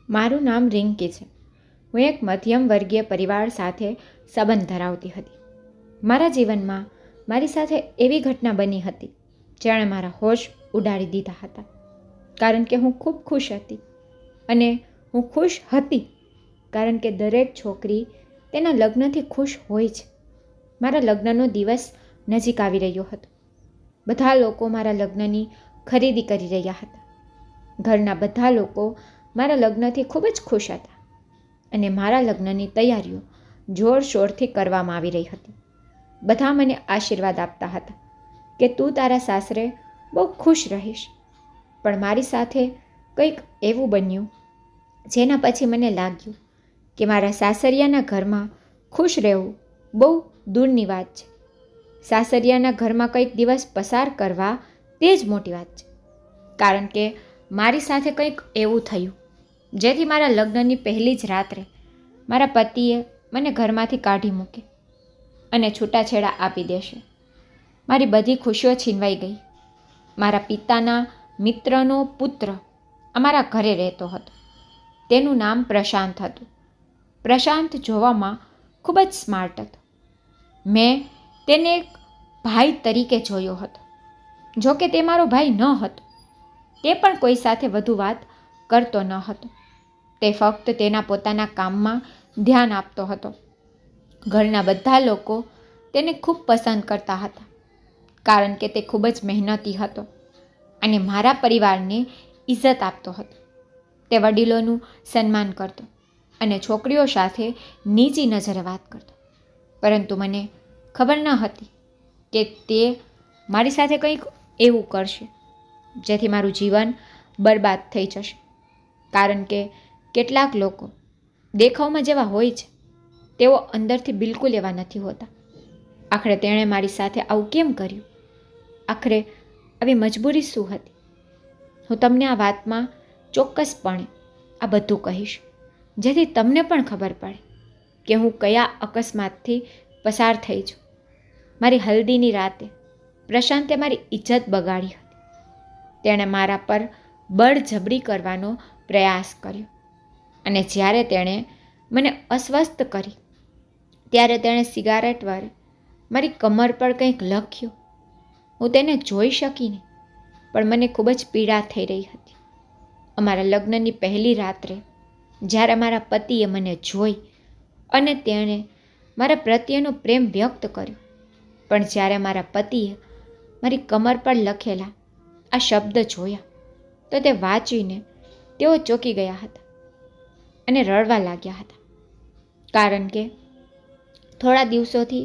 મારું નામ રિંકી છે. હું એક મધ્યમ વર્ગીય પરિવાર સાથે સંબંધ ધરાવતી હતી. મારા જીવનમાં મારી સાથે એવી ઘટના બની હતી જેણે મારા હોશ ઉડાડી દીધા હતા. કારણ કે હું ખૂબ ખુશ હતી. અને હું ખુશ હતી કારણ કે દરેક છોકરી તેના લગ્નથી ખુશ હોય છે. મારા લગ્નનો દિવસ નજીક આવી રહ્યો હતો. બધા લોકો મારા લગ્નની ખરીદી કરી રહ્યા હતા. ઘરના બધા લોકો મારા લગ્નથી ખૂબ જ ખુશ હતા અને મારા લગ્નની તૈયારીઓ જોરશોરથી કરવામાં આવી રહી હતી. બધા મને આશીર્વાદ આપતા હતા કે તું તારા સાસરે બહુ ખુશ રહીશ. પણ મારી સાથે કંઈક એવું બન્યું જેના પછી મને લાગ્યું કે મારા સાસરિયાના ઘરમાં ખુશ રહેવું બહુ દૂરની વાત છે. સાસરિયાના ઘરમાં કંઈક દિવસ પસાર કરવા તે જ મોટી વાત છે. કારણ કે મારી સાથે કંઈક એવું થયું જેથી મારા લગ્નની પહેલી જ રાત્રે મારા પતિએ મને ઘરમાંથી કાઢી મૂકી અને છૂટાછેડા આપી દેશે. મારી બધી ખુશીઓ છીનવાઈ ગઈ. મારા પિતાના મિત્રનો પુત્ર અમારા ઘરે રહેતો હતો. તેનું નામ પ્રશાંત હતું. પ્રશાંત જોવામાં ખૂબ જ સ્માર્ટ હતો. મેં તેને એક ભાઈ તરીકે જોયો હતો. જો કે તે મારો ભાઈ ન હતો. તે પણ કોઈ સાથે વધુ વાત કરતો ન હતો. તે ફક્ત તેના પોતાના કામમાં ધ્યાન આપતો હતો. ઘરના બધા લોકો તેને ખૂબ પસંદ કરતા હતા કારણ કે તે ખૂબ જ મહેનતી હતો અને મારા પરિવારને ઇજ્જત આપતો હતો. તે વડીલોનું સન્માન કરતો અને છોકરીઓ સાથે નીચી નજરે વાત કરતો. પરંતુ મને ખબર ન હતી કે તે મારી સાથે કંઈક એવું કરશે જેથી મારું જીવન બરબાદ થઈ જશે. કારણ કે કેટલાક લોકો દેખાવમાં જેવા હોય છે તેઓ અંદરથી બિલકુલ એવા નથી હોતા. આખરે તેણે મારી સાથે આવું કેમ કર્યું? આખરે આવી મજબૂરી શું હતી? હું તમને આ વાતમાં ચોક્કસપણે આ બધું કહીશ જેથી તમને પણ ખબર પડે કે હું કયા અકસ્માતથી પસાર થઈ છું. મારી હલ્દીની રાતે પ્રશાંતે મારી ઇજ્જત બગાડી હતી. તેણે મારા પર બળજબરી કરવાનો પ્રયાસ કર્યો અને જ્યારે તેણે મને અસ્વસ્થ કરી ત્યારે તેણે સિગારેટ વડે મારી કમર પર કંઈક લખ્યું. હું તેને જોઈ શકી નહીં પણ મને ખૂબ જ પીડા થઈ રહી હતી. અમારા લગ્નની પહેલી રાત્રે જ્યારે મારા પતિએ મને જોઈ અને તેણે મારા પ્રત્યેનો પ્રેમ વ્યક્ત કર્યો, પણ જ્યારે મારા પતિએ મારી કમર પર લખેલા આ શબ્દ જોયા તો તે વાંચીને તેઓ ચોંકી ગયા હતા અને રડવા લાગ્યા હતા. કારણ કે થોડા દિવસોથી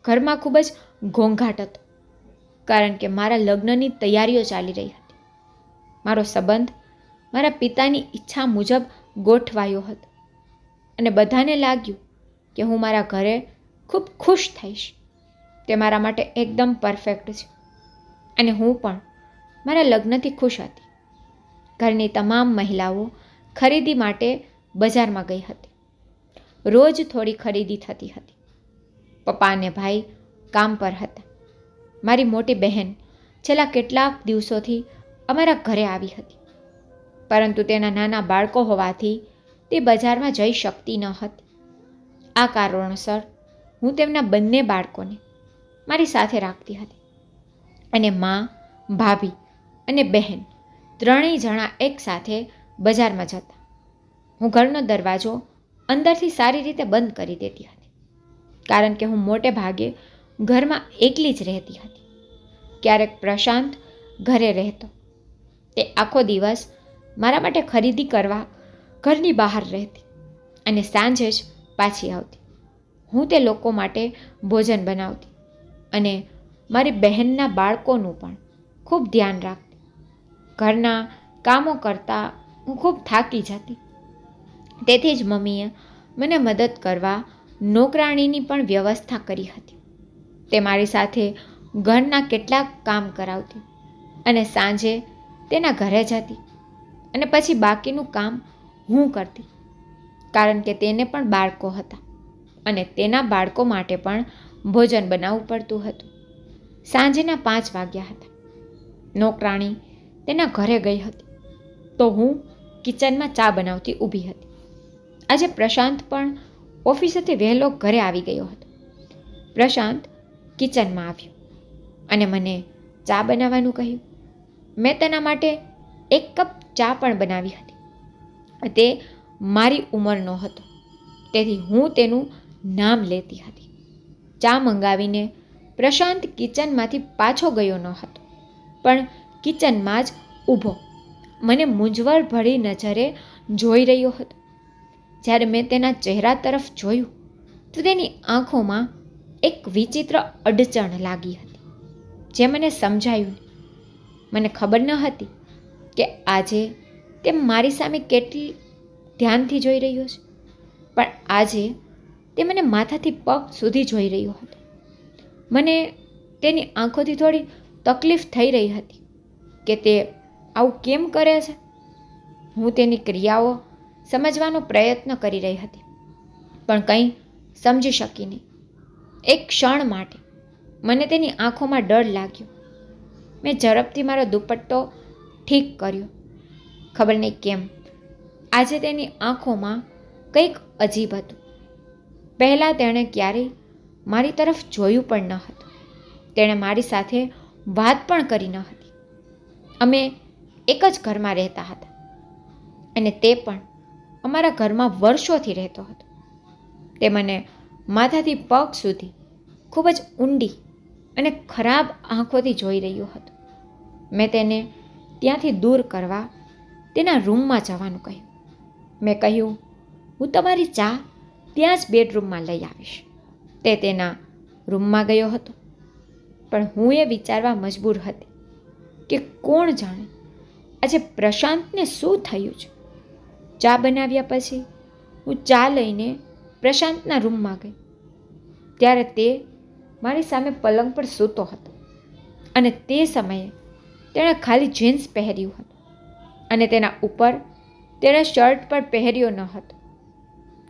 ઘરમાં ખૂબ જ ઘોંઘાટ હતો. કારણ કે મારા લગ્નની તૈયારીઓ ચાલી રહી હતી. મારો સંબંધ મારા પિતાની ઈચ્છા મુજબ ગોઠવાયો હતો અને બધાને લાગ્યું કે હું મારા ઘરે ખૂબ ખુશ થઈશ. તે મારા માટે એકદમ પરફેક્ટ છે અને હું પણ મારા લગ્નથી ખુશ હતી. ઘરની તમામ મહિલાઓ ખરીદી માટે બજારમાં ગઈ હતી. રોજ થોડી ખરીદી થતી હતી. પપ્પા અને ભાઈ કામ પર હતા. મારી મોટી બહેન છેલ્લા કેટલાક દિવસોથી અમારા ઘરે આવી હતી, પરંતુ તેના નાના બાળકો હોવાથી તે બજારમાં જઈ શકતી ન હતી. આ કારણોસર હું તેમના બંને બાળકોને મારી સાથે રાખતી હતી અને મા, ભાભી અને બહેન ત્રણેય જણા એકસાથે બજારમાં જતા. હું ઘરનો દરવાજો અંદરથી સારી રીતે બંધ કરી દેતી હતી કારણ કે હું મોટે ભાગે ઘરમાં એકલી જ રહેતી હતી. ક્યારેક પ્રશાંત ઘરે રહેતો. તે આખો દિવસ મારા માટે ખરીદી કરવા ઘરની બહાર રહેતી અને સાંજે જ પાછી આવતી. હું તે લોકો માટે ભોજન બનાવતી અને મારી બહેનના બાળકોનું પણ ખૂબ ધ્યાન રાખતી. ઘરના કામો કરતાં હું ખૂબ થાકી જતી. તેથી જ મમ્મીએ મને મદદ કરવા નોકરાણીની પણ વ્યવસ્થા કરી હતી. તે મારી સાથે ઘરના કેટલાક કામ કરાવતી અને સાંજે તેના ઘરે જતી અને પછી બાકીનું કામ હું કરતી કારણ કે તેને પણ બાળકો હતા અને તેના બાળકો માટે પણ ભોજન બનાવવું પડતું હતું. સાંજના 5 વાગ્યા હતા. નોકરાણી તેના ઘરે ગઈ હતી તો હું કિચનમાં ચા બનાવતી ઊભી હતી. આજે પ્રશાંત પણ ઓફિસેથી વહેલો ઘરે આવી ગયો હતો. પ્રશાંત કિચનમાં આવ્યો અને મને ચા બનાવવાનું કહ્યું. મેં તેના માટે 1 કપ ચા પણ બનાવી હતી. તે મારી ઉંમરનો હતો, તેથી હું તેનું નામ લેતી હતી. ચા મંગાવીને પ્રશાંત કિચનમાંથી પાછો ગયો ન હતો, પણ કિચનમાં જ ઊભો મને મૂંઝવણભરી નજરે જોઈ રહ્યો હતો. જ્યારે મેં તેના ચહેરા તરફ જોયું તો તેની આંખોમાં એક વિચિત્ર અડચણ લાગી હતી, જે મને સમજાયું નહીં. મને ખબર ન હતી કે આજે તે મારી સામે કેટલી ધ્યાનથી જોઈ રહ્યો છે, પણ આજે તે મને માથાથી પગ સુધી જોઈ રહ્યો હતો. મને તેની આંખોથી થોડી તકલીફ થઈ રહી હતી કે તે આવું કેમ કરે છે. હું તેની ક્રિયાઓ સમજવાનો પ્રયત્ન કરી રહી હતી, પણ કંઈ સમજી શકી નહીં. એક ક્ષણ માટે મને તેની આંખોમાં ડર લાગ્યો. મેં ઝડપથી મારો દુપટ્ટો ઠીક કર્યો. ખબર નહીં કેમ આજે તેની આંખોમાં કંઈક અજીબ હતું. પહેલાં તેણે ક્યારેય મારી તરફ જોયું પણ ન હતું. તેણે મારી સાથે વાત પણ કરી ન હતી. અમે એક જ ઘરમાં રહેતા હતા અને તે પણ અમારા ઘરમાં વર્ષોથી રહેતો હતો. તે મને માથાથી પગ સુધી ખૂબ જ ઊંડી અને ખરાબ આંખોથી જોઈ રહ્યો હતો. મેં તેને ત્યાંથી દૂર કરવા તેના રૂમમાં જવાનું કહ્યું. મેં કહ્યું, હું તમારી ચા ત્યાં જ બેડરૂમમાં લઈ આવીશ. તે તેના રૂમમાં ગયો હતો, પણ હું એ વિચારવા મજબૂર હતી કે કોણ જાણે આજે પ્રશાંતને શું થયું છે. ચા બનાવ્યા પછી હું ચા લઈને પ્રશાંતના રૂમમાં ગઈ, ત્યારે તે મારી સામે પલંગ પર સૂતો હતો અને તે સમયે તેણે ખાલી જીન્સ પહેર્યું હતું અને તેના ઉપર તેણે શર્ટ પણ પહેર્યો ન હતો.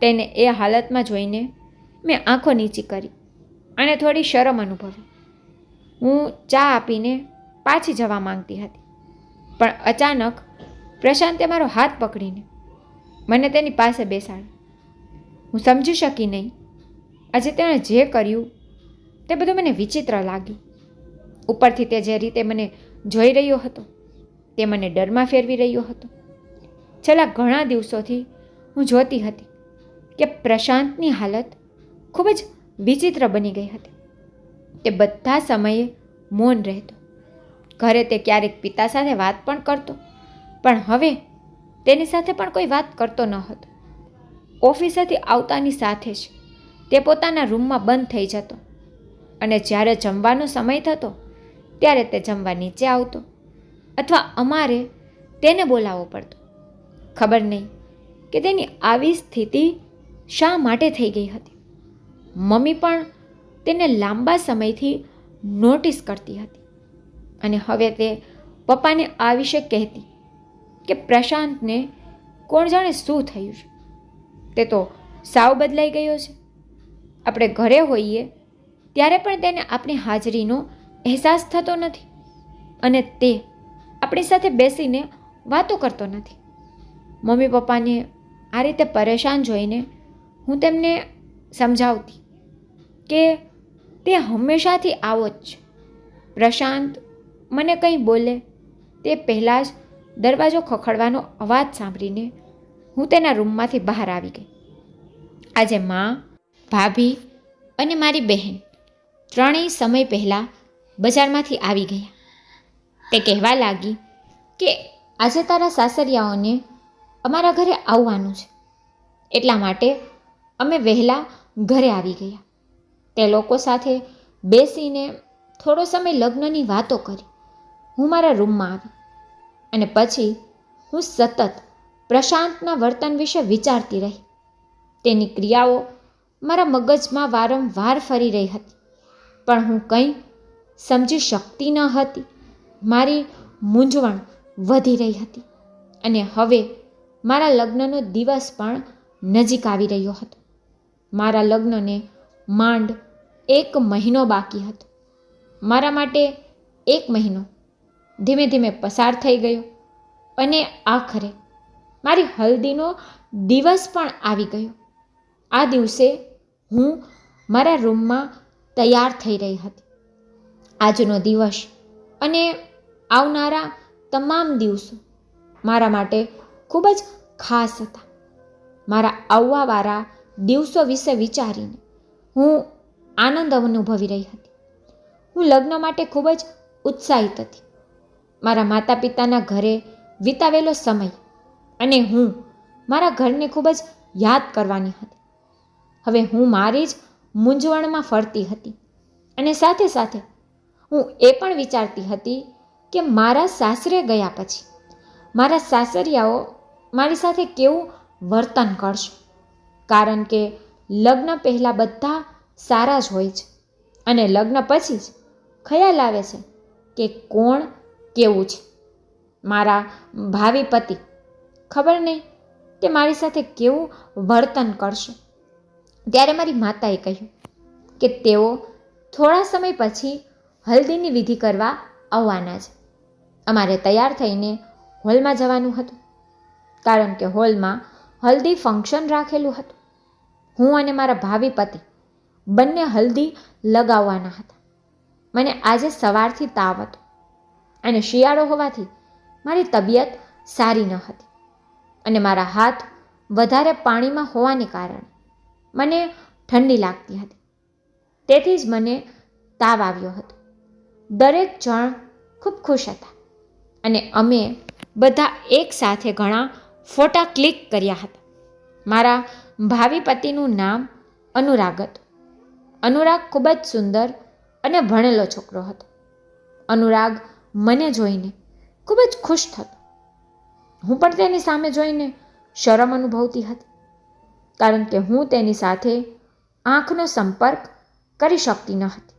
તેને એ હાલતમાં જોઈને મેં આંખો નીચી કરી અને થોડી શરમ અનુભવી. હું ચા આપીને પાછી જવા માંગતી હતી, પણ અચાનક પ્રશાંતે મારો હાથ પકડીને મને તેની પાસે બેસાડી. હું સમજી શકી નહીં. આજે તેણે જે કર્યું તે બધું મને વિચિત્ર લાગ્યું. ઉપરથી તે જે રીતે મને જોઈ રહ્યો હતો તે મને ડરમાં ફેરવી રહ્યો હતો. છેલ્લા ઘણા દિવસોથી હું જોતી હતી કે પ્રશાંતની હાલત ખૂબ જ વિચિત્ર બની ગઈ હતી. તે બધા સમયે મૌન રહેતો. ઘરે તે ક્યારેક પિતા સાથે વાત પણ કરતો, પણ હવે તેની સાથે પણ કોઈ વાત કરતો ન હતો. ઓફિસેથી આવતાની સાથે જ તે પોતાના રૂમમાં બંધ થઈ જતો અને જ્યારે જમવાનો સમય થતો ત્યારે તે જમવા નીચે આવતો અથવા અમારે તેને બોલાવવો પડતો. ખબર નહીં કે તેની આવી સ્થિતિ શા માટે થઈ ગઈ હતી. મમ્મી પણ તેને લાંબા સમયથી નોટિસ કરતી હતી અને હવે તે પપ્પાને આ વિશે કહેતી કે પ્રશાંતને કોણ જાણે શું થયું છે. તે તો સાવ બદલાઈ ગયો છે. આપણે ઘરે હોઈએ ત્યારે પણ તેને આપણી હાજરીનો અહેસાસ થતો નથી અને તે આપણી સાથે બેસીને વાતો કરતો નથી. મમ્મી પપ્પાને આ રીતે પરેશાન જોઈને હું તેમને સમજાવતી કે તે હંમેશાથી આવો જ છે. પ્રશાંત મને કંઈ બોલે તે પહેલાં જ દરવાજો ખખડવાનો અવાજ સાંભળીને હું તેના રૂમમાંથી બહાર આવી ગઈ. આજે મા, ભાભી અને મારી બહેન ત્રણેય સમય પહેલાં બજારમાંથી આવી ગયા. તે કહેવા લાગી કે આજે તારા સાસરિયાઓને અમારા ઘરે આવવાનું છે, એટલા માટે અમે વહેલા ઘરે આવી ગયા. તે લોકો સાથે બેસીને થોડો સમય લગ્નની વાતો કરી. હું મારા રૂમમાં આવી અને પછી હું સતત પ્રશાંતના વર્તન વિશે વિચારતી રહી. તેની ક્રિયાઓ મારા મગજમાં વારંવાર ફરી રહી હતી, પણ હું કંઈ સમજી શકતી ન હતી. મારી મૂંઝવણ વધી રહી હતી અને હવે મારા લગ્નનો દિવસ પણ નજીક આવી રહ્યો હતો. મારા લગ્નને માંડ 1 મહિનો બાકી હતો. મારા માટે 1 મહિનો ધીમે ધીમે પસાર થઈ ગયો અને આખરે મારી હલ્દીનો દિવસ પણ આવી ગયો. આ દિવસે હું મારા રૂમમાં તૈયાર થઈ રહી હતી. આજનો દિવસ અને આવનારા તમામ દિવસો મારા માટે ખૂબ જ ખાસ હતા. મારા આવવાવાળા દિવસો વિશે વિચારીને હું આનંદ અનુભવી રહી હતી. હું લગ્ન માટે ખૂબ જ ઉત્સાહિત હતી. મારા માતા પિતાના ઘરે વિતાવેલો સમય અને હું મારા ઘરને ખૂબ જ યાદ કરવાની હતી. હવે હું મારી જ મૂંઝવણમાં ફરતી હતી અને સાથે સાથે હું એ પણ વિચારતી હતી કે મારા સાસરે ગયા પછી મારા સાસરિયાઓ મારી સાથે કેવું વર્તન કરશે. કારણ કે લગ્ન પહેલાં બધા સારા જ હોય છે અને લગ્ન પછી જ ખ્યાલ આવે છે કે કોણ કેવું છે. મારા ભાવિ પતિ ખબર નહીં તે મારી સાથે કેવું વર્તન કરશે. ત્યારે મારી માતાએ કહ્યું કે તેઓ થોડા સમય પછી હલ્દીની વિધિ કરવા આવવાના છે. અમારે તૈયાર થઈને હોલમાં જવાનું હતું, કારણ કે હોલમાં હલ્દી ફંક્શન રાખેલું હતું. હું અને મારા ભાવિ પતિ બંને હલ્દી લગાવવાના હતા. મને આજે સવારથી તાવ હતો અને શિયાળો હોવાથી મારી તબિયત સારી ન હતી અને મારા હાથ વધારે પાણીમાં હોવાને કારણે મને ઠંડી લાગતી હતી. તેથી જ મને તાવ આવ્યો હતો. દરેક જણ ખૂબ ખુશ હતા અને અમે બધા એકસાથે ઘણા ફોટા ક્લિક કર્યા હતા. મારા ભાવિ પતિનું નામ અનુરાગ હતું. અનુરાગ ખૂબ જ સુંદર અને ભણેલો છોકરો હતો. અનુરાગ મને જોઈને ખૂબ જ ખુશ થતો. હું પણ તેની સામે જોઈને શરમ અનુભવતી હતી, કારણ કે હું તેની સાથે આંખનો સંપર્ક કરી શકતી ન હતી.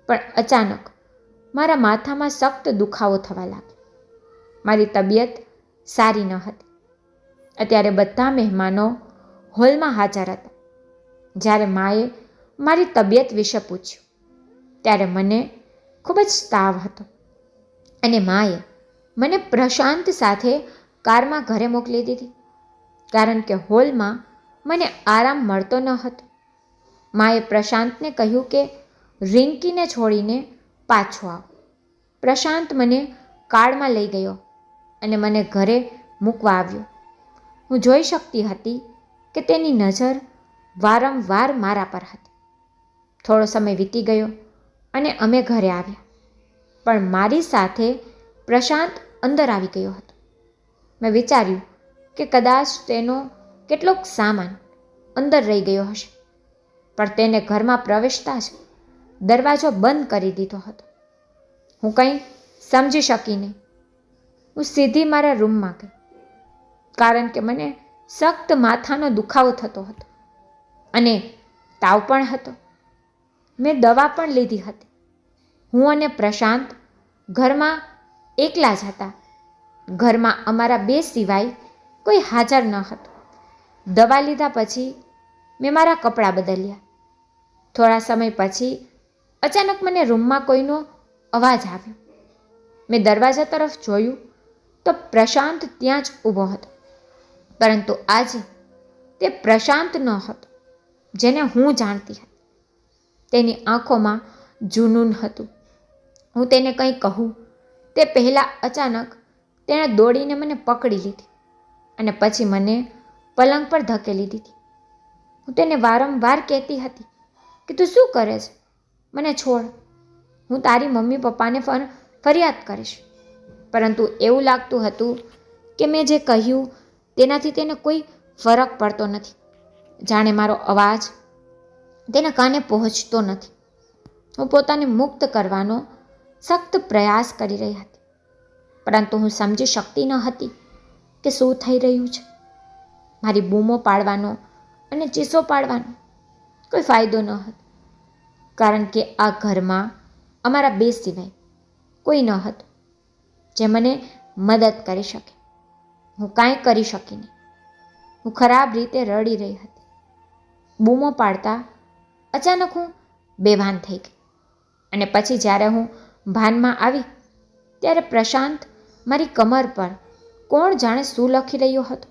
પણ અચાનક મારા માથામાં સખ્ત દુખાવો થવા લાગ્યો. મારી તબિયત સારી ન હતી. અત્યારે બધા મહેમાનો હોલમાં હાજર હતા. જ્યારે માએ મારી તબિયત વિશે પૂછ્યું ત્યારે મને ખૂબ જ તાવ હતો અને માએ મને પ્રશાંત સાથે કારમાં ઘરે મોકલી દીધી, કારણ કે હોલમાં મને આરામ મળતો ન હતો. માએ પ્રશાંતને કહ્યું કે રિંકીને છોડીને પાછો આવ. પ્રશાંત મને કારમાં લઈ ગયો અને મને ઘરે મૂકવા આવ્યો. હું જોઈ શકતી હતી કે તેની નજર વારંવાર મારા પર હતી. થોડો સમય વીતી ગયો અને અમે ઘરે આવ્યા, પણ મારી સાથે પ્રશાંત અંદર આવી ગયો હતો. મેં વિચાર્યું કે કદાચ તેનો કેટલોક સામાન અંદર રહી ગયો હશે, પણ તેને ઘરમાં પ્રવેશતા જ દરવાજો બંધ કરી દીધો હતો. હું કંઈ સમજી શકી નહીં. હું સીધી મારા રૂમમાં ગઈ, કારણ કે મને સખ્ત માથાનો દુખાવો થતો હતો અને તાવ પણ હતો. મેં દવા પણ લીધી હતી. હું અને પ્રશાંત ઘરમાં એકલા જ હતા. ઘરમાં અમારા બે સિવાય કોઈ હાજર ન હતું. દવા લીધા પછી મેં મારા કપડાં બદલ્યા. થોડા સમય પછી અચાનક મને રૂમમાં કોઈનો અવાજ આવ્યો. મેં દરવાજા તરફ જોયું તો પ્રશાંત ત્યાં જ ઊભો હતો, પરંતુ આજે તે પ્રશાંત ન હતો જેને હું જાણતી હતી. તેની આંખોમાં જુનૂન હતું. હું તેને કંઈ કહું તે પહેલાં અચાનક તેણે દોડીને મને પકડી લીધી અને પછી મને પલંગ પર ધકેલી દીધી. હું તેને વારંવાર કહેતી હતી કે તું શું કરે છે, મને છોડ, હું તારી મમ્મી પપ્પાને ફરિયાદ કરીશ. પરંતુ એવું લાગતું હતું કે મેં જે કહ્યું તેનાથી તેને કોઈ ફરક પડતો નથી. જાણે મારો અવાજ તેના કાને પહોંચતો નથી. હું પોતાને મુક્ત કરવાનો સખ્ત પ્રયાસ કરી રહી હતી, પરંતુ હું સમજી શકતી ન હતી કે શું થઈ રહ્યું છે. મારી બૂમો પાડવાનો અને ચીસો પાડવાનો કોઈ ફાયદો ન હતો, કારણ કે આ ઘરમાં અમારા બે સિવાય કોઈ ન હતું જે મને મદદ કરી શકે. હું કાંઈ કરી શકી નહીં. હું ખરાબ રીતે રડી રહી હતી. બૂમો પાડતા અચાનક હું બેભાન થઈ ગઈ અને પછી જ્યારે હું ભાનમાં આવી ત્યારે પ્રશાંત મારી કમર પર કોણ જાણે શું લખી રહ્યો હતો.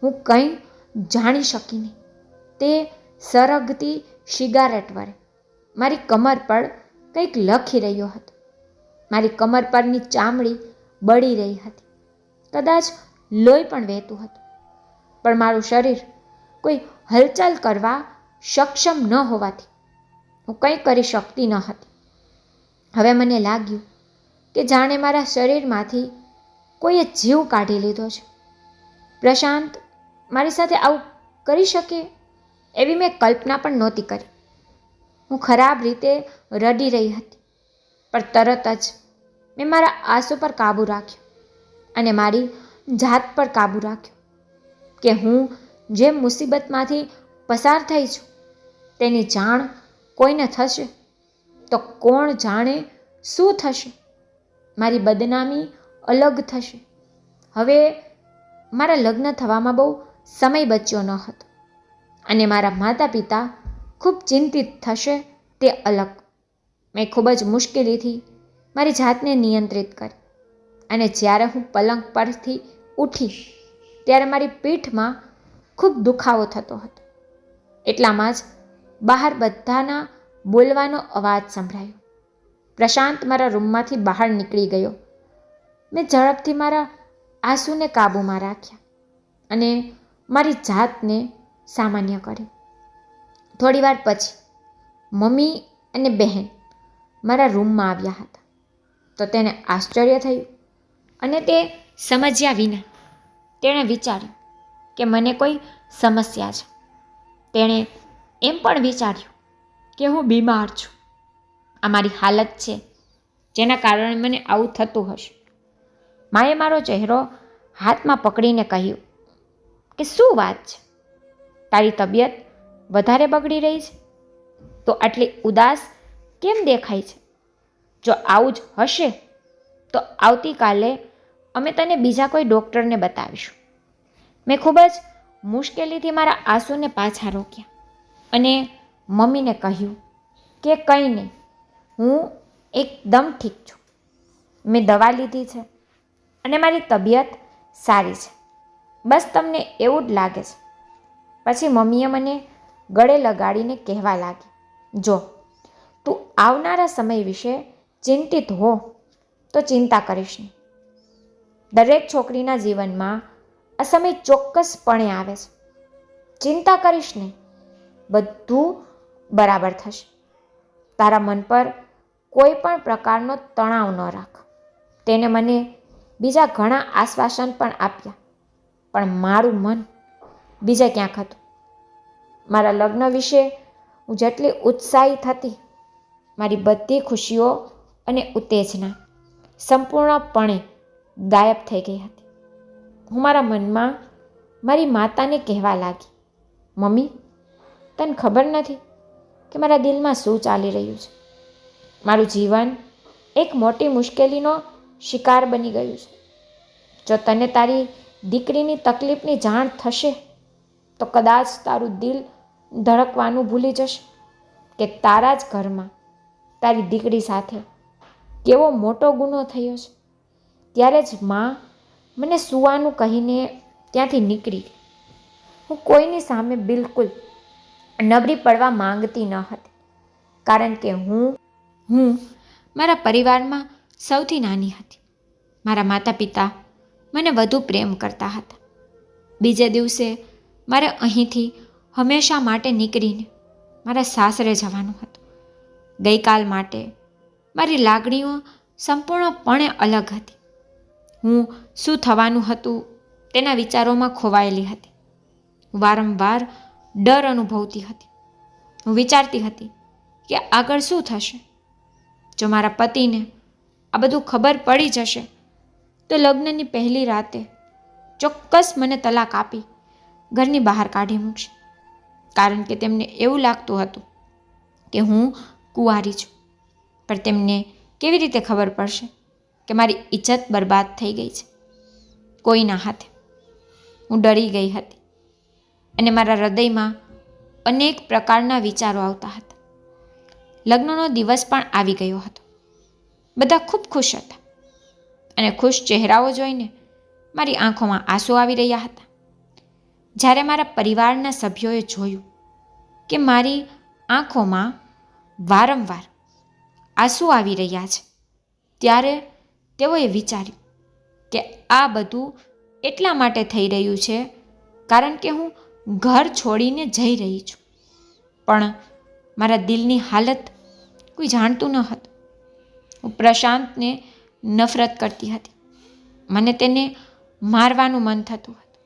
હું કંઈ જાણી શકી નહીં. તે સરગતી સિગારેટ વડે મારી કમર પર કંઈક લખી રહ્યો હતો. મારી કમર પરની ચામડી બળી રહી હતી. કદાચ લોહી પણ વહેતું હતું. પણ મારું શરીર કોઈ હલચલ કરવા સક્ષમ ન હોવાથી હું કંઈ કરી શકતી ન હતી. હવે મને લાગ્યું કે જાણે મારા શરીરમાંથી કોઈએ જીવ કાઢી લીધો છે. પ્રશાંત મારી સાથે આવું કરી શકે એવી મેં કલ્પના પણ નહોતી કરી. હું ખરાબ રીતે રડી રહી હતી. પણ તરત જ મેં મારા આંસુ પર કાબૂ રાખ્યો અને મારી જાત પર કાબૂ રાખ્યો કે હું જે મુસીબતમાંથી પસાર થઈ છું તેની જાણ કોઈને થશે તો કોણ જાણે શું થશે. મારી બદનામી અલગ થશે. હવે મારા લગ્ન થવામાં બહુ સમય બચ્યો ન હતો અને મારા માતા પિતા ખૂબ ચિંતિત થશે તે અલગ. મેં ખૂબ જ મુશ્કેલીથી મારી જાતને નિયંત્રિત કરી અને જ્યારે હું પલંગ પરથી ઉઠી ત્યારે મારી પીઠમાં ખૂબ દુખાવો થતો હતો. એટલામાં જ બહાર બધાના બોલવાનો અવાજ સંભળાયો. પ્રશાંત મારા રૂમમાંથી બહાર નીકળી ગયો. મેં ઝડપથી મારા આંસુને કાબૂમાં રાખ્યા અને મારી જાતને સામાન્ય કરી. થોડીવાર પછી મમ્મી અને બહેન મારા રૂમમાં આવ્યા હતા. તો તેને આશ્ચર્ય થયું અને તે સમજ્યા વિના તેણે વિચાર્યું કે મને કોઈ સમસ્યા છે. તેણે એમ પણ વિચાર્યું કે હું બીમાર છું. આ મારી હાલત છે જેના કારણે મને આવું થતું હશે. માએ મારો ચહેરો હાથમાં પકડીને કહ્યું કે શું વાત છે? તારી તબિયત વધારે બગડી રહી છે? તો આટલી ઉદાસ કેમ દેખાય છે? જો આવું જ હશે તો આવતીકાલે અમે તને બીજા કોઈ ડૉક્ટરને બતાવીશું. મેં ખૂબ જ મુશ્કેલીથી મારા આંસુને પાછા રોક્યા અને મમ્મીને કહ્યું કે કંઈ નહીં, હું એકદમ ઠીક છું. મેં દવા લીધી છે અને મારી તબિયત સારી છે. બસ તમને એવું જ લાગે છે. પછી મમ્મીએ મને ગળે લગાડીને કહેવા લાગી, જો તું આવનારા સમય વિશે ચિંતિત હો તો ચિંતા કરીશ નહીં. દરેક છોકરીના જીવનમાં આ સમય ચોક્કસપણે આવે છે. ચિંતા કરીશ નહીં, બધું બરાબર થશે. તારા મન પર કોઈ પણ પ્રકારનો તણાવ ન રાખ. તેને મને બીજા ઘણા આશ્વાસન પણ આપ્યા, પણ મારું મન બીજે ક્યાંક હતું. મારા લગ્ન વિશે હું જેટલી ઉત્સાહિત હતી, મારી બધી ખુશીઓ અને ઉત્તેજના સંપૂર્ણપણે ગાયબ થઈ ગઈ હતી. હું મારા મનમાં મારી માતાને કહેવા લાગી, મમ્મી, તને ખબર નથી કે મારા દિલમાં શું ચાલી રહ્યું છે. મારું જીવન એક મોટી મુશ્કેલીનો શિકાર બની ગયું છે. જો તને તારી દીકરીની તકલીફની જાણ થશે તો કદાચ તારું દિલ ધડકવાનું ભૂલી જશે કે તારા જ ઘરમાં તારી દીકરી સાથે કેવો મોટો ગુનો થયો છે. ત્યારે જ માં મને સૂવાનું કહીને ત્યાંથી નીકળી ગઈ. હું કોઈની સામે બિલકુલ નબળી પડવા માંગતી ન હતી, કારણ કે હું મારા પરિવારમાં સૌથી નાની હતી. મારા માતા પિતા મને વધુ પ્રેમ કરતા હતા. બીજે દિવસે મારે અહીંથી હંમેશા માટે નીકળીને મારા સાસરે જવાનું હતું. ગઈકાલ માટે મારી લાગણીઓ સંપૂર્ણપણે અલગ હતી. હું શું થવાનું હતું તેના વિચારોમાં ખોવાયેલી હતી. હું વારંવાર ડર અનુભવતી હતી. હું વિચારતી હતી કે આગળ શું થશે. જો મારા પતિને આ બધું ખબર પડી જશે તો લગ્નની પહેલી રાતે ચોક્કસ મને તલાક આપી ઘરની બહાર કાઢી મૂકશે, કારણ કે તેમને એવું લાગતું હતું કે હું કુંવારી છું. પણ તેમને કેવી રીતે ખબર પડશે કે મારી ઇજ્જત બરબાદ થઈ ગઈ છે કોઈના હાથે? હું ડરી ગઈ હતી અને મારા હૃદયમાં અનેક પ્રકારના વિચારો આવતા હતા. લગ્નનો દિવસ પણ આવી ગયો હતો. બધા ખૂબ ખુશ હતા અને ખુશ ચહેરાઓ જોઈને મારી આંખોમાં આંસુ આવી રહ્યા હતા. જ્યારે મારા પરિવારના સભ્યોએ જોયું કે મારી આંખોમાં વારંવાર આંસુ આવી રહ્યા છે, ત્યારે તેઓએ વિચાર્યું કે આ બધું એટલા માટે થઈ રહ્યું છે કારણ કે હું ઘર છોડીને જઈ રહી છું. પણ મારા દિલની હાલત કોઈ જાણતું ન હતું. હું પ્રશાંતને નફરત કરતી હતી. મને તેને મારવાનું મન થતું હતું.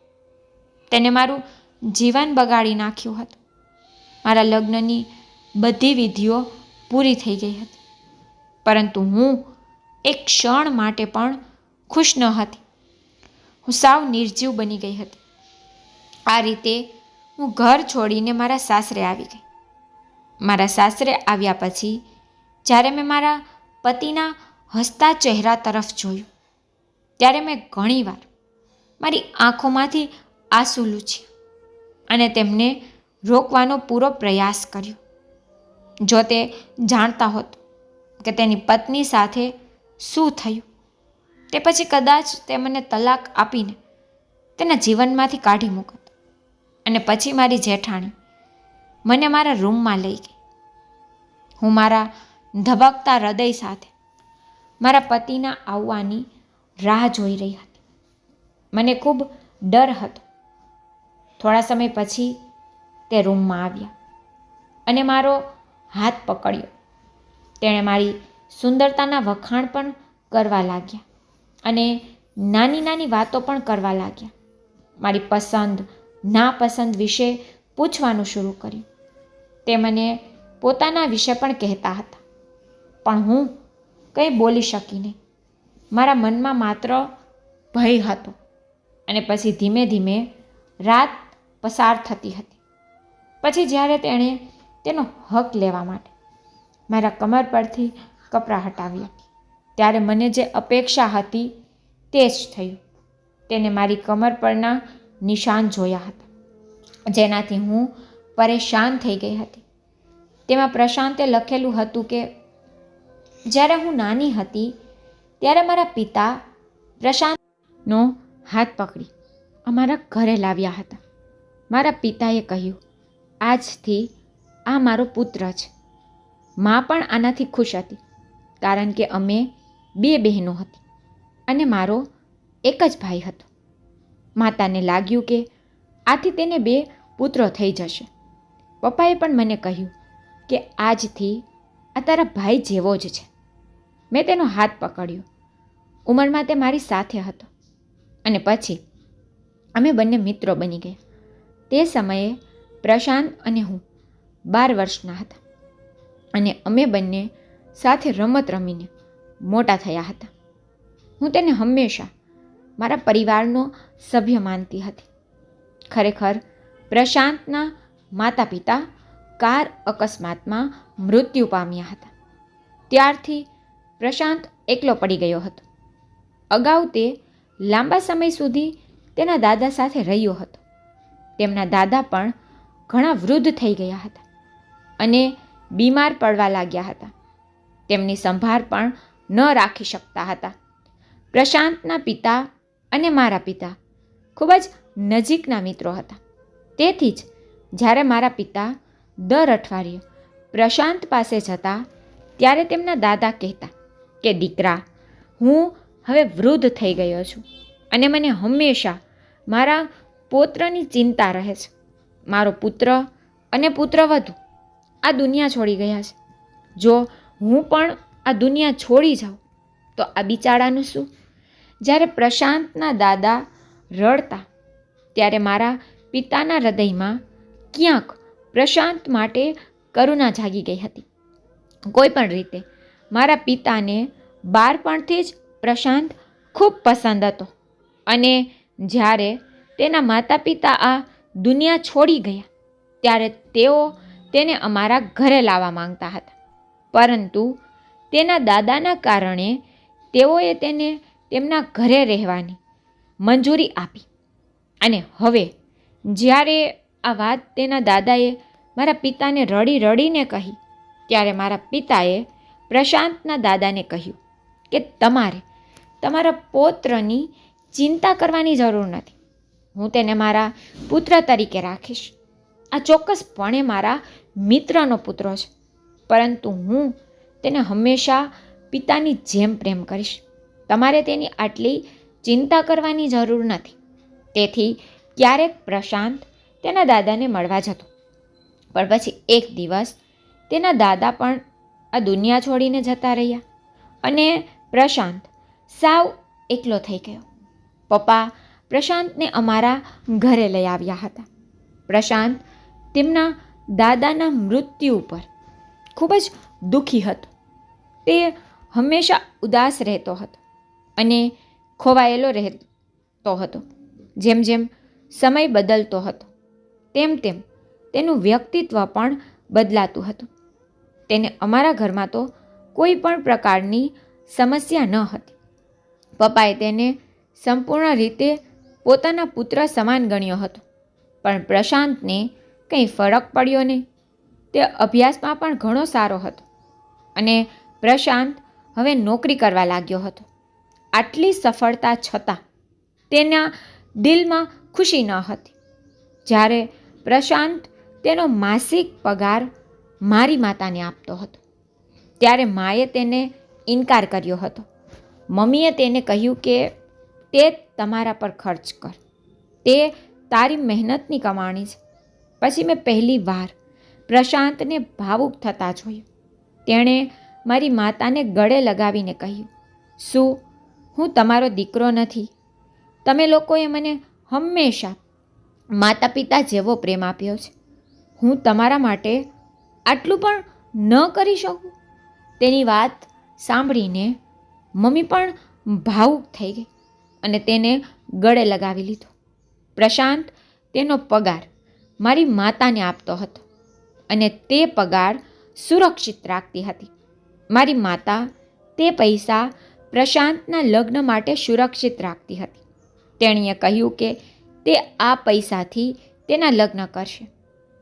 તેને મારું જીવન બગાડી નાખ્યું હતું. મારા લગ્નની બધી વિધિઓ પૂરી થઈ ગઈ હતી, પરંતુ હું એક ક્ષણ માટે પણ ખુશ ન હતી. હું સાવ નિર્જીવ બની ગઈ હતી. આ રીતે હું ઘર છોડીને મારા સાસરે આવી ગઈ. મારા સાસરે આવ્યા પછી જ્યારે મેં મારા પતિના હસતા ચહેરા તરફ જોયું, ત્યારે મેં ઘણીવાર મારી આંખોમાંથી આંસુ લૂછ્યા અને તેમને રોકવાનો પૂરો પ્રયાસ કર્યો. જો તે જાણતા હોત કે તેની પત્ની સાથે શું થયું, તે પછી કદાચ તે મને તલાક આપીને તેના જીવનમાંથી કાઢી મૂકત. અને પછી મારી જેઠાણી મને મારા રૂમમાં લઈ ગઈ. હું મારા ધબકતા હૃદય સાથે મારા પતિના આવવાની રાહ જોઈ રહી હતી. મને ખૂબ ડર હતો. થોડા સમય પછી તે રૂમમાં આવ્યા અને મારો હાથ પકડ્યો. તેણે મારી સુંદરતાના વખાણ પણ કરવા લાગ્યા અને નાની નાની વાતો પણ કરવા લાગ્યા. મારી પસંદ નાપસંદ વિશે પૂછવાનું શરૂ કર્યું. તે મને પોતાના વિશે પણ કહેતા હતા, પણ હું કંઈ બોલી શકી નહીં. મારા મનમાં માત્ર ભય હતો. અને પછી ધીમે ધીમે રાત પસાર થતી હતી. પછી જ્યારે તેણે તેનો હક લેવા માટે મારા કમર પરથી કપડાં હટાવ્યા, ત્યારે મને જે અપેક્ષા હતી તે જ થયું. તેને મારી કમર પરના નિશાન જોયા હતા, જેનાથી હું પરેશાન થઈ ગઈ હતી. તેમાં પ્રશાંતે લખેલું હતું કે જ્યારે હું નાની હતી ત્યારે મારા પિતા પ્રશાંતનો હાથ પકડી અમારા ઘરે લાવ્યા હતા. મારા પિતાએ કહ્યું, આજથી આ મારો પુત્ર છે. મા પણ આનાથી ખુશ હતી કારણ કે અમે 2 બહેનો હતી અને મારો એક જ ભાઈ હતો. માતાને લાગ્યું કે આથી તેને 2 પુત્રો થઈ જશે. પપ્પાએ પણ મને કહ્યું કે આજથી આ તારા ભાઈ જેવો જ છે. મેં તેનો હાથ પકડ્યો. ઉંમરમાં તે મારી સાથે હતો અને પછી અમે બંને મિત્રો બની ગયા. તે સમયે પ્રશાંત અને હું 12 વર્ષના હતા અને અમે બંને સાથે રમત રમીને મોટા થયા હતા. હું તેને હંમેશા મારા પરિવારનો સભ્ય માનતી હતી. ખરેખર પ્રશાંતના માતા પિતા કાર અકસ્માતમાં મૃત્યુ પામ્યા હતા. ત્યારથી પ્રશાંત એકલો પડી ગયો હતો. અગાઉ તે લાંબા સમય સુધી તેના દાદા સાથે રહ્યો હતો. તેમના દાદા પણ ઘણા વૃદ્ધ થઈ ગયા હતા અને બીમાર પડવા લાગ્યા હતા. તેમની સંભાળ પણ ન રાખી શકતા હતા. પ્રશાંતના પિતા અને મારા પિતા ખૂબ જ નજીકના મિત્રો હતા. તેથી જ જ્યારે મારા પિતા દર અઠવાડિયે પ્રશાંત પાસે જતા, ત્યારે તેમના દાદા કહેતા કે દીકરા, હું હવે વૃદ્ધ થઈ ગયો છું અને મને હંમેશા મારા પૌત્રની ચિંતા રહે છે. મારો પુત્ર અને પુત્રવધુ આ દુનિયા છોડી ગયા છે. જો હું પણ આ દુનિયા છોડી જાઉં તો આ બિચારાનું શું? જ્યારે પ્રશાંતના દાદા રડતા, ત્યારે મારા પિતાના હૃદયમાં ક્યાંક પ્રશાંત માટે કરુણા જાગી ગઈ હતી. કોઈ પણ રીતે મારા પિતાને બાળપણથી જ પ્રશાંત ખૂબ પસંદ હતો અને જ્યારે તેના માતા પિતા આ દુનિયા છોડી ગયા, ત્યારે તેઓ તેને અમારા ઘરે લાવવા માંગતા હતા. પરંતુ તેના દાદાના કારણે તેઓએ તેને તેમના ઘરે રહેવાની મંજૂરી આપી. અને હવે જ્યારે આ વાત તેના દાદાએ મારા પિતાને રડી રડીને કહી, ત્યારે મારા પિતાએ પ્રશાંતના દાદાને કહ્યું કે તમારે તમારા પૌત્રની ચિંતા કરવાની જરૂર નથી. હું તેને મારા પુત્ર તરીકે રાખીશ. આ ચોક્કસપણે મારા મિત્રનો પુત્ર છે, પરંતુ હું તેને હંમેશા પિતાની જેમ પ્રેમ કરીશ. તમારે તેની આટલી ચિંતા કરવાની જરૂર નથી. તેથી ક્યારેક પ્રશાંત તેના દાદાને મળવા જતો, પણ પછી એક દિવસ તેના દાદા પણ આ દુનિયા છોડીને જતા રહ્યા અને પ્રશાંત સાવ એકલો થઈ ગયો. પપ્પા પ્રશાંતને અમારા ઘરે લઈ આવ્યા હતા. પ્રશાંત તેમના દાદાના મૃત્યુ ઉપર ખૂબ જ દુઃખી હતો. તે હંમેશા ઉદાસ રહેતો હતો અને ખોવાયેલો રહેતો હતો. જેમ જેમ સમય બદલતો હતો તેમ તેમ તેનું વ્યક્તિત્વ પણ બદલાતું હતું. તેને અમારા ઘરમાં તો કોઈ પણ પ્રકારની સમસ્યા ન હતી. પપ્પાએ તેને સંપૂર્ણ રીતે પોતાના પુત્ર સમાન ગણ્યો હતો. પણ પ્રશાંતને કંઈ ફરક પડ્યો નહીં. તે અભ્યાસમાં પણ ઘણો સારો હતો અને પ્રશાંત હવે નોકરી કરવા લાગ્યો હતો. આટલી સફળતા છતાં તેના દિલમાં ખુશી ન હતી. જ્યારે પ્રશાંત તેનો માસિક પગાર મારી માતાને આપતો હતો ત્યારે માએ તેને ઇનકાર કર્યો હતો. મમ્મીએ તેને કહ્યું કે તે તમારા પર ખર્ચ કર, તે તારી મહેનતની કમાણી છે. પછી મેં પહેલી વાર પ્રશાંતને ભાવુક થતા જોયું. તેણે મારી માતાને ગળે લગાવીને કહ્યું, શું હું તમારો દીકરો નથી? તમે લોકોએ મને હંમેશા માતા પિતા જેવો પ્રેમ આપ્યો છે. હું તમારા માટે આટલું પણ ન કરી શકું? તેની વાત સાંભળીને મમ્મી પણ ભાવુક થઈ ગઈ અને તેને ગળે લગાવી લીધો. પ્રશાંત તેનો પગાર મારી માતાને આપતો હતો અને તે પગાર સુરક્ષિત રાખતી હતી. મારી માતા તે પૈસા પ્રશાંતના લગ્ન માટે સુરક્ષિત રાખતી હતી. તેણીએ કહ્યું કે તે આ પૈસાથી તેના લગ્ન કરશે.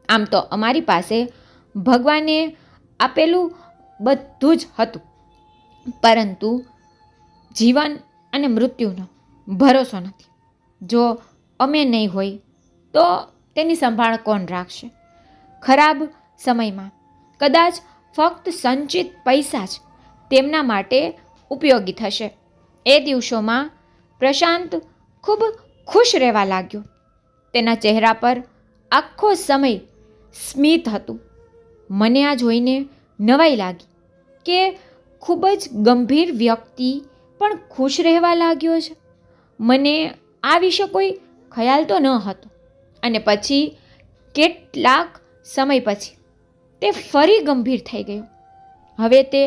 આમ તો અમારી પાસે ભગવાને આપેલું બધું જ હતું, પરંતુ જીવન અને મૃત્યુનો ભરોસો નથી. જો અમે નહીં હોય તો તેની સંભાળ કોણ રાખશે? ખરાબ સમયમાં કદાચ ફક્ત સંચિત પૈસા જ તેમના માટે ઉપયોગી થશે. એ દિવસોમાં પ્રશાંત ખૂબ ખુશ રહેવા લાગ્યો. તેના ચહેરા પર આખો સમય સ્મિત હતું. મને આ જોઈને નવાઈ લાગી કે ખૂબ જ ગંભીર વ્યક્તિ પણ ખુશ રહેવા લાગ્યો છે. મને આ વિશે કોઈ ખ્યાલ તો ન હતો. અને પછી કેટલાક સમય પછી તે ફરી ગંભીર થઈ ગયો. હવે તે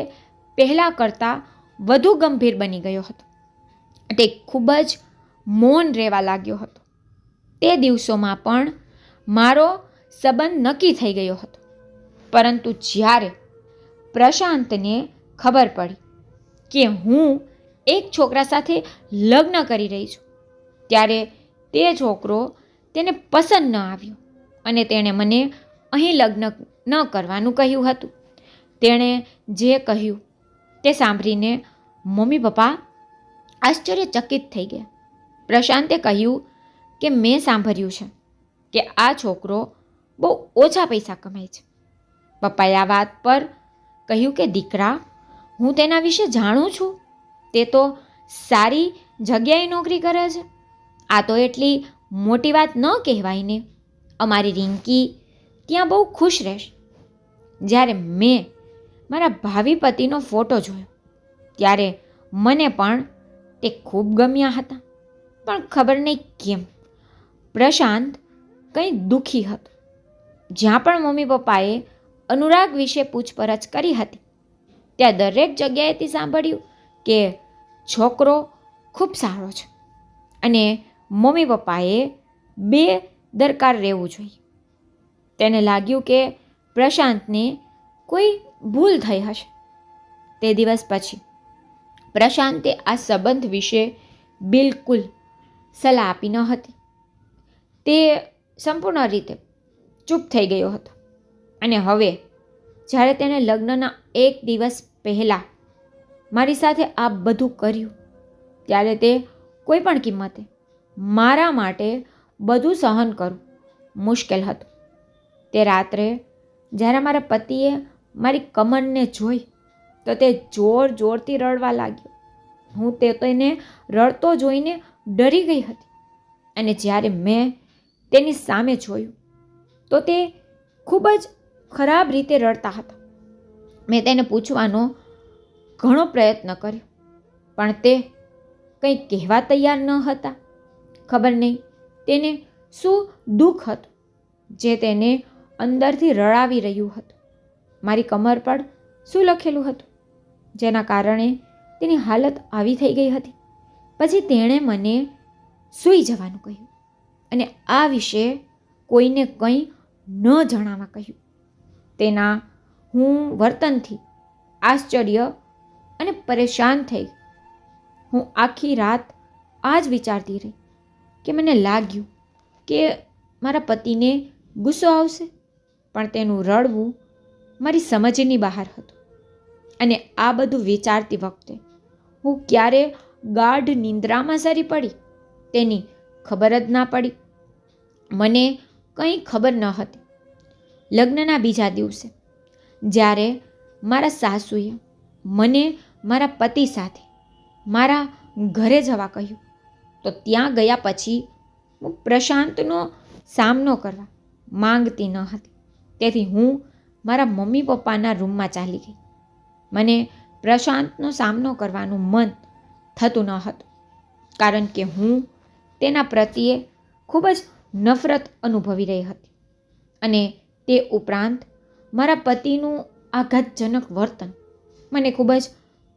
પહેલાં કરતાં વધુ ગંભીર બની ગયો હતો. તે ખૂબ જ મૌન રહેવા લાગ્યો હતો. તે દિવસોમાં પણ મારો સંબંધ નક્કી થઈ ગયો હતો, પરંતુ જ્યારે પ્રશાંતને ખબર પડી કે હું એક છોકરા સાથે લગ્ન કરી રહી છું, ત્યારે તે છોકરો તેને પસંદ ન આવ્યો અને તેણે મને અહીં લગ્ન ન કરવાનું કહ્યું હતું. તેણે જે કહ્યું તે સાંભળીને મમ્મી પપ્પા આશ્ચર્યચકિત થઈ ગયા. પ્રશાંતે કહ્યું કે મેં સાંભળ્યું છે કે આ છોકરો બહુ ઓછા પૈસા કમાય છે. પપ્પાએ આ વાત પર કહ્યું કે દીકરા, હું તેના વિશે જાણું છું. તે તો સારી જગ્યાએ નોકરી કરે છે. આ તો એટલી મોટી વાત ન કહેવાય ને. અમારી રિંકી ત્યાં બહુ ખુશ રહેશે. જ્યારે મેં મારા ભાવિ પતિનો ફોટો જોયો ત્યારે મને પણ તે ખૂબ ગમ્યા હતા, પણ ખબર નહીં કેમ પ્રશાંત કંઈ દુઃખી હતો. જ્યાં પણ મમ્મી પપ્પાએ અનુરાગ વિશે પૂછપરછ કરી હતી ત્યાં દરેક જગ્યાએથી સાંભળ્યું કે છોકરો ખૂબ સારો છે અને મમ્મી પપ્પાએ બેદરકાર રહેવું જોઈએ. તેને લાગ્યું કે પ્રશાંતને કોઈ ભૂલ થઈ હશે. તે દિવસ પછી પ્રશાંતે આ સંબંધ વિશે બિલકુલ સલાહ આપી ન હતી. તે સંપૂર્ણ રીતે ચૂપ થઈ ગયો હતો અને હવે જ્યારે તેણે લગ્નના એક દિવસ પહેલાં મારી સાથે આ બધું કર્યું ત્યારે તે કોઈ પણ કિંમતે મારા માટે બધું સહન કરવું મુશ્કેલ હતું. તે રાત્રે જ્યારે મારા પતિએ મારી કમરને જોઈ તો તે જોર જોરથી રડવા લાગ્યો. હું તેને રડતો જોઈને ડરી ગઈ હતી અને જ્યારે મેં તેની સામે જોયું તો તે ખૂબ જ ખરાબ રીતે રડતા હતા. મેં તેને પૂછવાનો ઘણો પ્રયત્ન કર્યો પણ તે કંઈ કહેવા તૈયાર ન હતા. ખબર નહીં તેને શું દુઃખ હતું જે તેને અંદરથી રડાવી રહ્યું હતું. મારી કમર પર શું લખેલું હતું જેના કારણે તેની હાલત આવી થઈ ગઈ હતી. પછી તેણે મને સૂઈ જવાનું કહ્યું અને આ વિશે કોઈને કંઈ ન જણાવવા કહ્યું. તેના હું વર્તનથી આશ્ચર્ય અને પરેશાન થઈ. હું આખી રાત આ જ વિચારતી રહી કે મને લાગ્યું કે મારા પતિને ગુસ્સો આવશે, પણ તેનું રડવું મારી સમજની બહાર હતું. અને આ બધું વિચારતી વખતે હું ક્યારે ગાઢ નિંદ્રામાં સરી પડી તેની ખબર જ ના પડી. મને કંઈ ખબર ન હતી. લગ્નના બીજા દિવસે જ્યારે મારા સાસુએ મને મારા પતિ સાથે મારા ઘરે જવા કહ્યું તો ત્યાં ગયા પછી હું પ્રશાંતનો સામનો કરવા માંગતી ન હતી. તેથી હું મારા મમ્મી પપ્પાના રૂમમાં ચાલી ગઈ. મને પ્રશાંતનો સામનો કરવાનું મન થતું ન હતું કારણ કે હું તેના પ્રત્યે ખૂબ જ નફરત અનુભવી રહી હતી અને તે ઉપરાંત મારા પતિનું આઘાતજનક વર્તન મને ખૂબ જ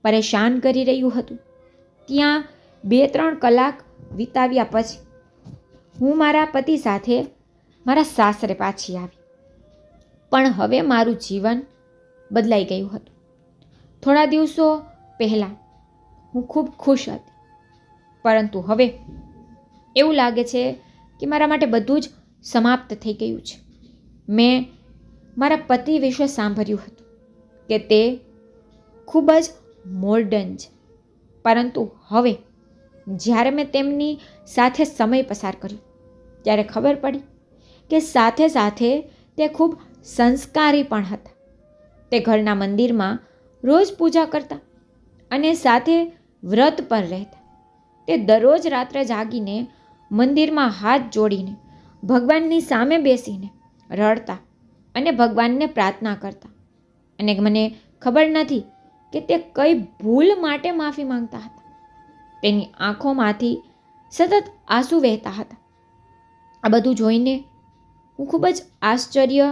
પરેશાન કરી રહ્યું હતું. ત્યાં 2-3 કલાક વિતાવ્યા પછી હું મારા પતિ સાથે મારા સાસરે પાછી આવી. પણ હવે મારું જીવન બદલાઈ ગયું હતું. થોડા દિવસો પહેલાં હું ખૂબ ખુશ હતી, પરંતુ હવે એવું લાગે છે કે મારા માટે બધું જ સમાપ્ત થઈ ગયું છે. મેં મારા પતિ વિશે સાંભળ્યું હતું કે તે ખૂબ જ મોડર્ન છે, પરંતુ હવે જ્યારે મેં તેમની સાથે સમય પસાર કર્યો ત્યારે ખબર પડી કે સાથે સાથે તે ખૂબ સંસ્કારી પણ હતા. તે ઘરના મંદિરમાં રોજ પૂજા કરતા અને સાથે વ્રત પર રહેતા. તે દરરોજ રાત્રે જાગીને મંદિરમાં હાથ જોડીને ભગવાનની સામે બેસીને રડતા અને ભગવાનને પ્રાર્થના કરતા. અને મને ખબર નથી કે તે કઈ ભૂલ માટે માફી માંગતા હતા. તેની આંખોમાંથી સતત આંસુ વહેતા હતા. આ બધું જોઈને હું ખૂબ જ આશ્ચર્ય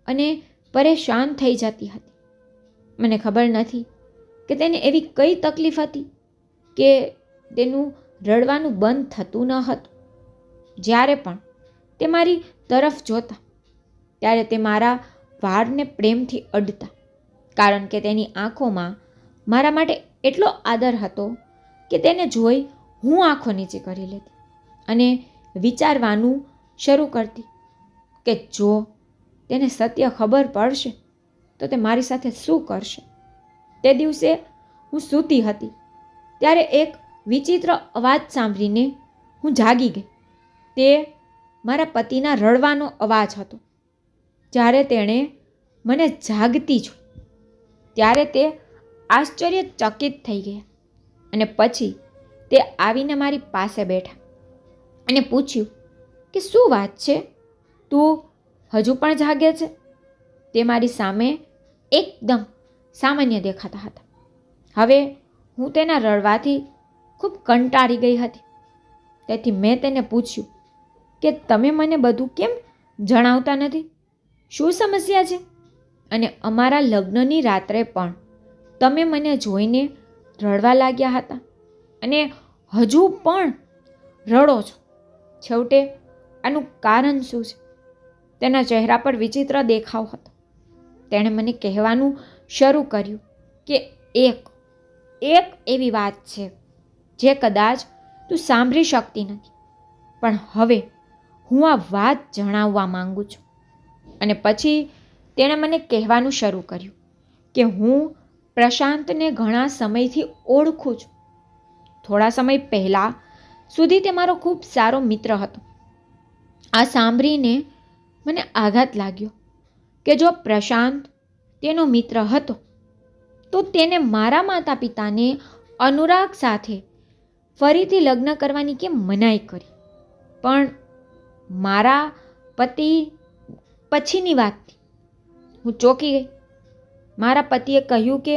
અને પરેશાન થઈ જતી હતી. મને ખબર નથી કે તેને એવી કઈ તકલીફ હતી કે તેનું રડવાનું બંધ થતું ન હતું. જ્યારે પણ તે મારી તરફ જોતા ત્યારે તે મારા વાળને પ્રેમથી અડતા, કારણ કે તેની આંખોમાં મારા માટે એટલો આદર હતો કે તેને જોઈ હું આંખો નીચે કરી લેતી અને વિચારવાનું શરૂ કરતી કે જો તેને સત્ય ખબર પડશે તો તે મારી સાથે શું કરશે. તે દિવસે હું સૂતી હતી ત્યારે એક વિચિત્ર અવાજ સાંભળીને હું જાગી ગઈ. તે મારા પતિના રડવાનો અવાજ હતો. જ્યારે તેણે મને જાગતી જોઈ ત્યારે તે આશ્ચર્યચકિત થઈ ગયા અને પછી તે આવીને મારી પાસે બેઠા અને પૂછ્યું કે શું વાત છે, તું હજુ પણ જાગે છે? તે મારી સામે એકદમ સામાન્ય દેખાતા હતા. હવે હું તેના રડવાથી ખૂબ કંટાળી ગઈ હતી. તેથી મેં તેને પૂછ્યું કે તમે મને બધું કેમ જણાવતા નથી? શું સમસ્યા છે? અને અમારા લગ્નની રાત્રે પણ તમે મને જોઈને રડવા લાગ્યા હતા અને હજુ પણ રડો છો. છેવટે આનું કારણ શું છે? તેના ચહેરા પર વિચિત્ર દેખાવ હતો. તેણે મને કહેવાનું શરૂ કર્યું કે એક એવી વાત છે જે કદાચ તું સાંભળી શકતી નથી, પણ હવે હું આ વાત જણાવવા માંગુ છું. અને પછી તેણે મને કહેવાનું શરૂ કર્યું કે હું પ્રશાંતને ઘણા સમયથી ઓળખું છું. થોડા સમય પહેલાં સુધી તે મારો ખૂબ સારો મિત્ર હતો. આ સાંભળીને મને આઘાત લાગ્યો કે જો પ્રશાંત તેનો મિત્ર હતો તો તેને મારા માતા પિતાને અનુરાગ સાથે ફરીથી લગ્ન કરવાની કેમ મનાઈ કરી. પણ મારા પતિ પછીની વાતથી હું ચોંકી ગઈ. મારા પતિએ કહ્યું કે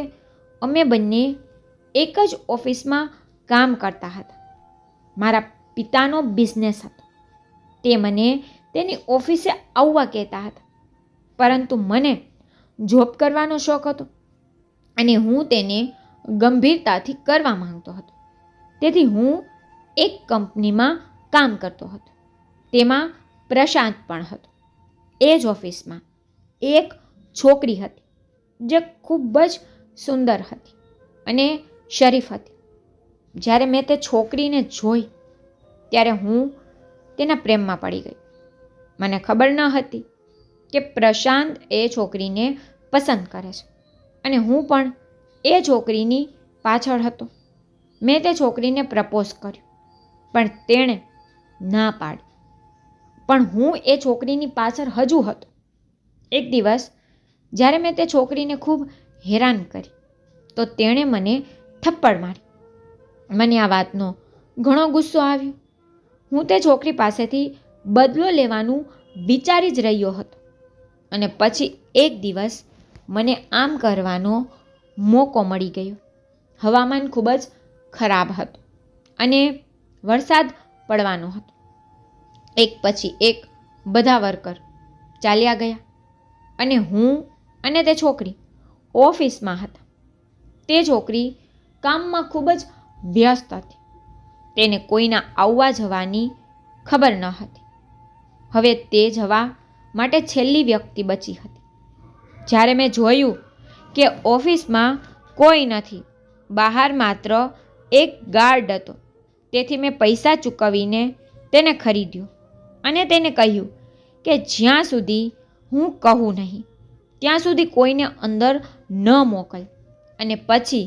અમે બંને એક જ ઓફિસમાં કામ કરતા હતા. મારા પિતાનો બિઝનેસ હતો. તે મને તેની ઓફિસે આવવા કહેતા હતા, પરંતુ મને જોબ કરવાનો શોખ હતો અને હું તેને ગંભીરતાથી કરવા માંગતો હતો. તેથી હું એક કંપનીમાં કામ કરતો હતો. તેમાં પ્રશાંત પણ હતો. એ જ ઓફિસમાં એક છોકરી હતી જે ખૂબ જ સુંદર હતી અને શરીફ હતી. જ્યારે મેં તે છોકરીને જોઈ ત્યારે હું તેના પ્રેમમાં પડી ગઈ. મને ખબર ન હતી કે પ્રશાંત એ છોકરીને પસંદ કરે છે અને હું પણ એ છોકરીની પાછળ હતો. મેં તે છોકરીને પ્રપોઝ કર્યું, પણ તેણે ના પાડી. પણ હું એ છોકરીની પાછળ હજુ હતો. એક દિવસ જ્યારે મેં તે છોકરીને ખૂબ હેરાન કરી તો તેણે મને થપ્પડ મારી. મને આ વાતનો ઘણો ગુસ્સો આવ્યો. હું તે છોકરી પાસેથી બદલો લેવાનું વિચારી જ રહ્યો હતો અને પછી એક દિવસ મને આમ કરવાનો મોકો મળી ગયો. હવામાન ખૂબ જ ખરાબ હતું અને વરસાદ પડવાનો હતો. એક પછી એક બધા વર્કર ચાલ્યા ગયા અને હું અને તે છોકરી ઓફિસમાં હતા. તે છોકરી કામમાં ખૂબ જ વ્યસ્ત હતી. તેને કોઈના આવવા જવાની ખબર ન હતી. હવે તે જવા માટે છેલ્લી વ્યક્તિ બચી હતી. જ્યારે મેં જોયું કે ઓફિસમાં કોઈ નથી, બહાર માત્ર એક ગાર્ડ હતો, તેથી મેં પૈસા ચૂકવીને તેને ખરીદ્યો અને તેને કહ્યું કે જ્યાં સુધી હું કહું નહીં ત્યાં સુધી કોઈને અંદર ન મોકલ. અને પછી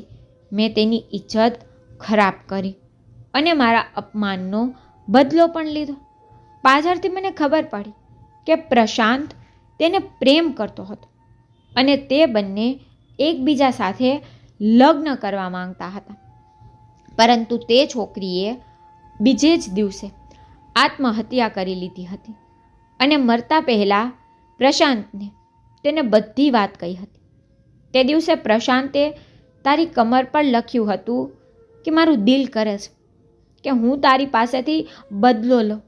મેં તેની ઇજ્જત ખરાબ કરી અને મારા અપમાનનો બદલો પણ લીધો. પાછળથી મને ખબર પડી કે પ્રશાંત તેને પ્રેમ કરતો હતો અને તે બંને એકબીજા સાથે લગ્ન કરવા માંગતા હતા. પરંતુ તે છોકરીએ બીજે જ દિવસે આત્મહત્યા કરી લીધી હતી અને મરતા પહેલાં પ્રશાંતને તેને બધી વાત કહી હતી. તે દિવસે પ્રશાંતે તારી કમર પર લખ્યું હતું કે મારું દિલ કરે છે કે હું તારી પાસેથી બદલો લઉં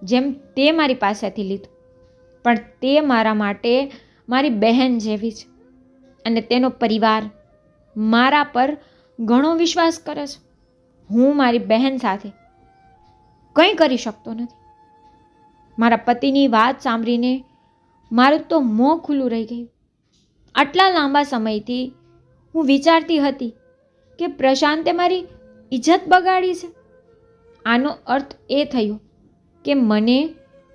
જેમ તે મારી પાસેથી લીધું. પણ તે મારા માટે મારી બહેન જેવી છે અને તેનો પરિવાર મારા પર ઘણો વિશ્વાસ કરે છે. હું મારી બહેન સાથે કંઈ કરી શકતો નથી. મારા પતિની વાત સાંભળીને મારું તો મોં ખુલ્લું રહી ગયું. આટલા લાંબા સમયથી હું વિચારતી હતી કે પ્રશાંતે મારી ઇજ્જત બગાડી છે. આનો અર્થ એ થયો કે મને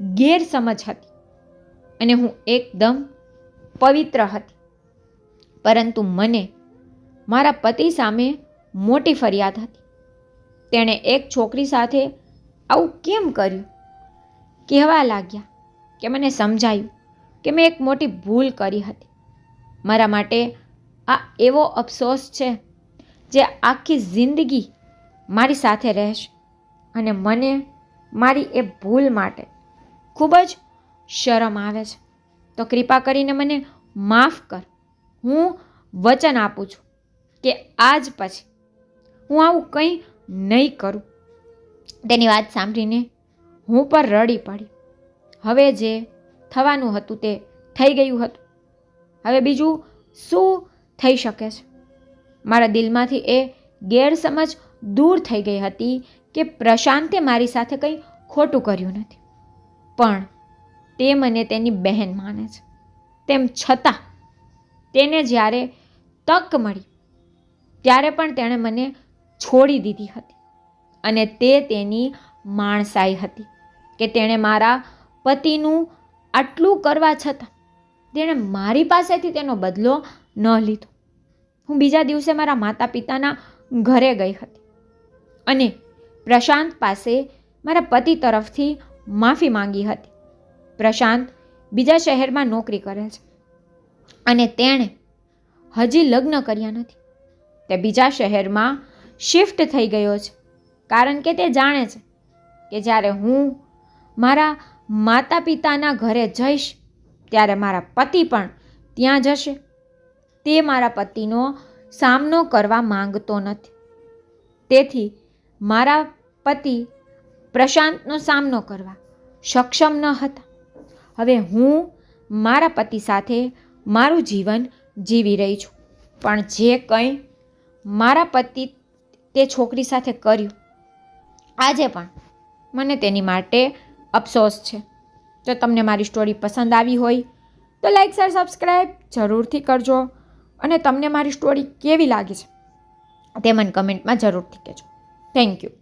ગેરસમજ હતી અને હું એકદમ પવિત્ર હતી. પરંતુ મને મારા પતિ સામે મોટી ફરિયાદ હતી. તેણે એક છોકરી સાથે આવું કેમ કર્યું? કહેવા લાગ્યા કે મને સમજાયું કે મેં એક મોટી ભૂલ કરી હતી. મારા માટે આ એવો અફસોસ છે જે આખી જિંદગી મારી સાથે રહેશે અને મને મારી એ ભૂલ માટે ખૂબ જ શરમ આવે છે. તો કૃપા કરીને મને માફ કર. હું વચન આપું છું કે આજ પછી હું આવું કંઈ નહીં કરું. તેની વાત સાંભળીને હું પર રડી પડી. હવે જે થવાનું હતું તે થઈ ગયું હતું. હવે બીજું શું થઈ શકે છે? મારા દિલમાંથી એ ગેરસમજ દૂર થઈ ગઈ હતી કે પ્રશાંતે મારી સાથે કંઈ ખોટું કર્યું નથી, પણ તે મને તેની બહેન માને છે. તેમ છતાં તેને જ્યારે તક મળી ત્યારે પણ તેણે મને છોડી દીધી હતી અને તે તેની માણસાઈ હતી કે તેણે મારા પતિનું આટલું કરવા છતાં તેણે મારી પાસેથી તેનો બદલો ન લીધો. હું બીજા દિવસે મારા માતા પિતાના ઘરે ગઈ હતી અને પ્રશાંત પાસે મારા પતિ તરફથી માફી માંગી હતી. પ્રશાંત બીજા શહેરમાં નોકરી કરે છે અને તેણે હજી લગ્ન કર્યા નથી. તે બીજા શહેરમાં શિફ્ટ થઈ ગયો છે કારણ કે તે જાણે છે કે જ્યારે હું મારા માતા પિતાના ઘરે જઈશ ત્યારે મારા પતિ પણ ત્યાં જશે. તે મારા પતિનો સામનો કરવા માંગતો નથી. તેથી મારા પતિ પ્રશાંતનો સામનો કરવા સક્ષમ ન હતા. હવે હું મારા પતિ સાથે મારું જીવન જીવી રહી છું, પણ જે કંઈ મારા પતિ તે છોકરી સાથે કર્યું આજે પણ મને તેની માટે અફસોસ છે. જો તમને મારી સ્ટોરી પસંદ આવી હોય તો લાઈક શેર સબસ્ક્રાઈબ જરૂરથી કરજો અને તમને મારી સ્ટોરી કેવી લાગી છે તે મને કમેન્ટમાં જરૂરથી કહેજો. Thank you.